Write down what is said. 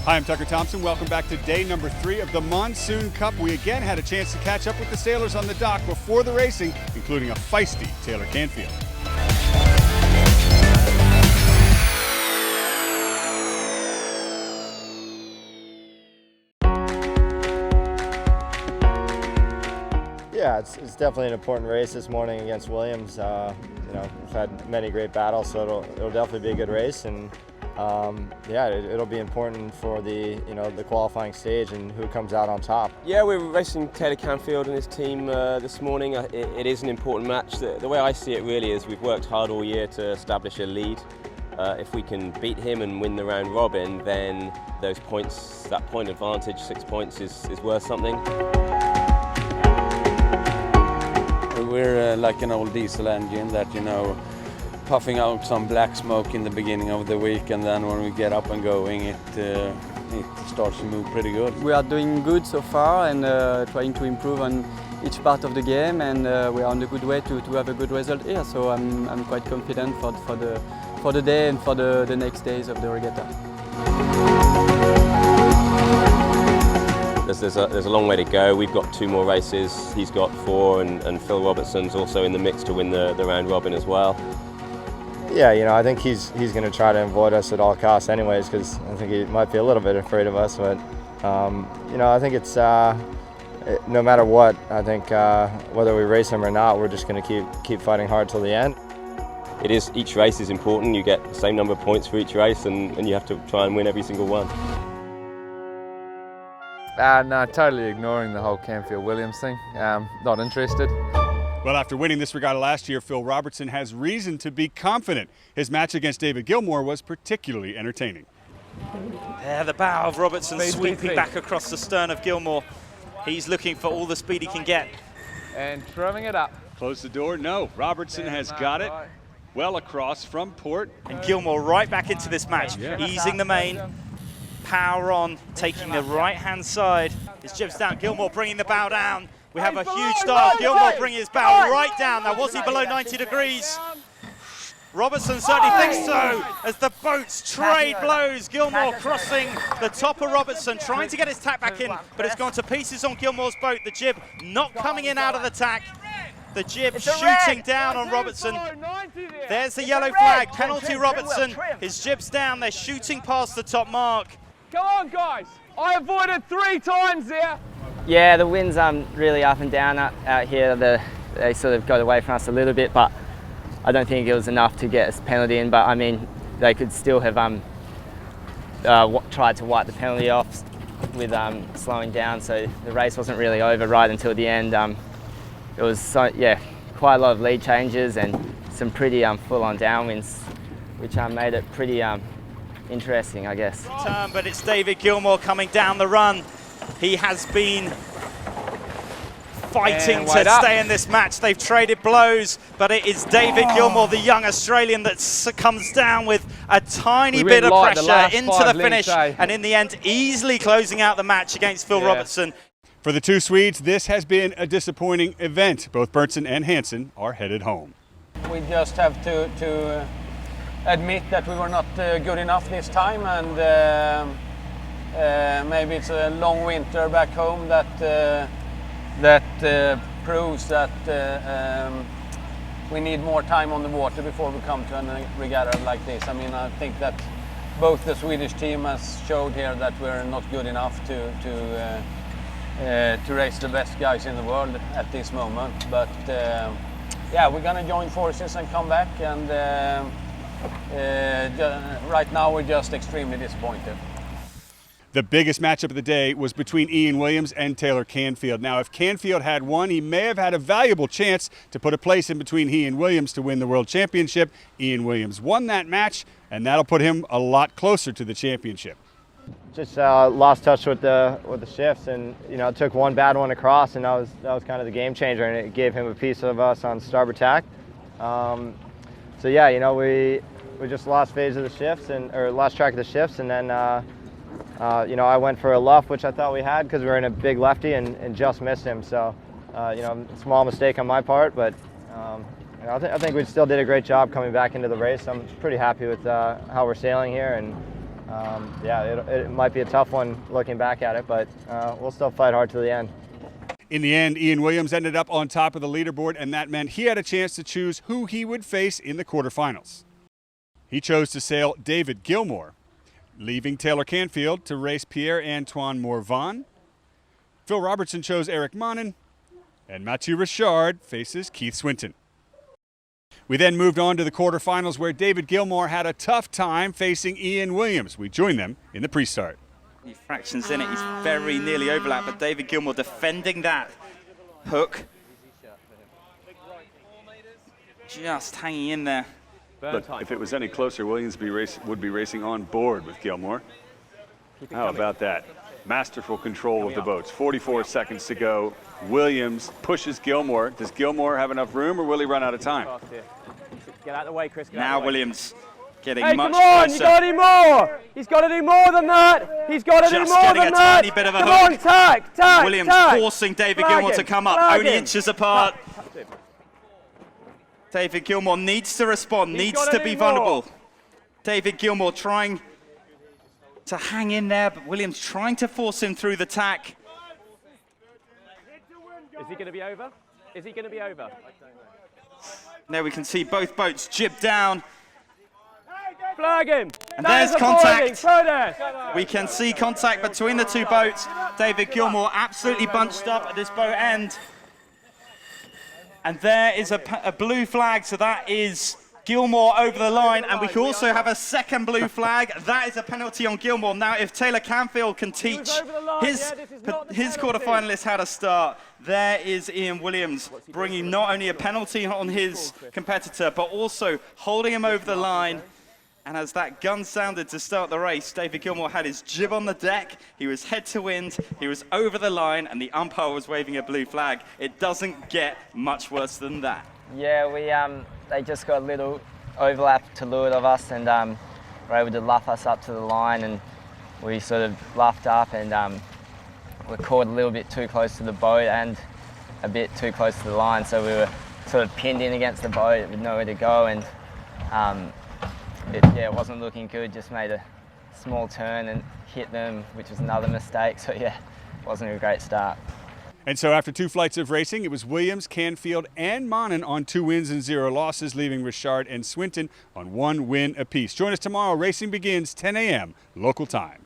Hi, I'm Tucker Thompson. Welcome back to day number 3 of the Monsoon Cup. We again had a chance to catch up with the sailors on the dock before the racing, including a feisty Taylor Canfield. Yeah, it's definitely an important race this morning against Williams. We've had many great battles, so it'll definitely be a good race, and it'll be important for the qualifying stage and who comes out on top. Yeah, we're racing Taylor Canfield and his team this morning. It is an important match. The way I see it really is we've worked hard all year to establish a lead. If we can beat him and win the round robin, then those points, that point advantage, 6 points, is worth something. We're like an old diesel engine that, puffing out some black smoke in the beginning of the week, and then when we get up and going, it starts to move pretty good. We are doing good so far and trying to improve on each part of the game, and we are on a good way to have a good result here. So I'm quite confident for the day and for the next days of the regatta. There's a long way to go. We've got 2 more races. He's got 4, and Phil Robertson's also in the mix to win the round robin as well. Yeah, I think he's going to try to avoid us at all costs anyways, because I think he might be a little bit afraid of us. But, I think it's, no matter what, I think whether we race him or not, we're just going to keep fighting hard till the end. Each race is important. You get the same number of points for each race, and you have to try and win every single one. No, totally ignoring the whole Canfield-Williams thing. Not interested. Well, after winning this regatta last year, Phil Robertson has reason to be confident. His match against David Gilmore was particularly entertaining. There, the bow of Robertson sweeping back across the stern of Gilmore. He's looking for all the speed he can get. And trimming it up. Close the door. No, Robertson has got it well across from port. And Gilmore right back into this match, easing the main. Power on, taking the right-hand side. His jib's down. Gilmore bringing the bow down. We have a huge start. Gilmore bringing his bow right down. Now, was he below 90 degrees? Robertson certainly thinks so, as the boats trade blows. Gilmore crossing the top of Robertson, trying to get his tack back in, but it's gone to pieces on Gilmore's boat. The jib not coming in out of the tack. The jib shooting down on Robertson. There's the yellow flag, penalty Robertson. His jib's down, they're shooting past the top mark. Come on, guys. I avoided 3 times there. Yeah, the wind's really up and down out here. They sort of got away from us a little bit, but I don't think it was enough to get a penalty in. But I mean, they could still have tried to wipe the penalty off with slowing down. So the race wasn't really over right until the end. It was quite a lot of lead changes and some pretty full-on downwinds, which made it pretty interesting, I guess. But it's David Gilmore coming down the run. He has been fighting to stay in this match. They've traded blows, but it is David Gilmore, the young Australian, that comes down with a tiny bit of pressure into the finish, and in the end easily closing out the match against Phil Robertson. For the 2 Swedes, this has been a disappointing event. Both Berntsen and Hansen are headed home. We just have to admit that we were not good enough this time, and maybe it's a long winter back home that proves that we need more time on the water before we come to a regatta like this. I mean, I think that both the Swedish team has showed here that we're not good enough to race the best guys in the world at this moment. But we're gonna join forces and come back, and right now we're just extremely disappointed. The biggest matchup of the day was between Ian Williams and Taylor Canfield. Now, if Canfield had won, he may have had a valuable chance to put a place in between he and Williams to win the World Championship. Ian Williams won that match, and that'll put him a lot closer to the championship. Just lost touch with the shifts, and it took one bad one across, and that was kind of the game changer, and it gave him a piece of us on starboard tack. We just lost phase of the shifts or lost track of the shifts, and then I went for a luff, which I thought we had because we were in a big lefty, and just missed him. So small mistake on my part, but I think we still did a great job coming back into the race. I'm pretty happy with how we're sailing here, and yeah, it might be a tough one looking back at it, but we'll still fight hard to the end. In the end, Ian Williams ended up on top of the leaderboard, and that meant he had a chance to choose who he would face in the quarterfinals. He chose to sail David Gilmour, leaving Taylor Canfield to race Pierre-Antoine Morvan. Phil Robertson chose Eric Monin, and Mathieu Richard faces Keith Swinton. We then moved on to the quarterfinals, where David Gilmour had a tough time facing Ian Williams. We joined them in the pre-start. He fractions in it, he's very nearly overlapped, but David Gilmour defending that hook. Just hanging in there. Look, if it was any closer, Williams would be racing on board with Gilmour. How about that? Masterful control of the boats. 44 seconds to go. Williams pushes Gilmour. Does Gilmour have enough room, or will he run out of time? Get out of the way, Chris. Now Williams getting come much on, closer. you got to do more. He's got to do more than that. He's got to do more Just getting than a that. tiny bit of a Come hook. on, tack. Williams forcing David Flag Gilmour him, to come up, flag only him. inches apart. David Gilmour needs to respond, needs gotta to be do more. vulnerable. David Gilmour trying to hang in there, but Williams trying to force him through the tack. Is he going to be over? Is he going to be over? There we can see both boats jib down. Flag him. And That there's is a boarding. contact. Protest. We can see contact between the two boats. David Gilmour absolutely bunched up at this boat end. And there is a blue flag, so that is Gilmour over the line. And we can also have a second blue flag. That is a penalty on Gilmour. Now, if Taylor Canfield can teach his quarterfinalists how to start, there is Ian Williams bringing not only a penalty on his competitor, but also holding him over the line. And as that gun sounded to start the race, David Gilmour had his jib on the deck, he was head to wind, he was over the line, and the umpire was waving a blue flag. It doesn't get much worse than that. Yeah, they just got a little overlap to leeward of us, and were able to luff us up to the line, and we sort of luffed up, and were caught a little bit too close to the boat and a bit too close to the line, so we were sort of pinned in against the boat with nowhere to go, and it wasn't looking good. Just made a small turn and hit them, which was another mistake. So yeah, it wasn't a great start. And so after 2 flights of racing, it was Williams, Canfield, and Monin on 2 wins and 0 losses, leaving Richard and Swinton on 1 win apiece. Join us tomorrow. Racing begins 10 a.m. local time.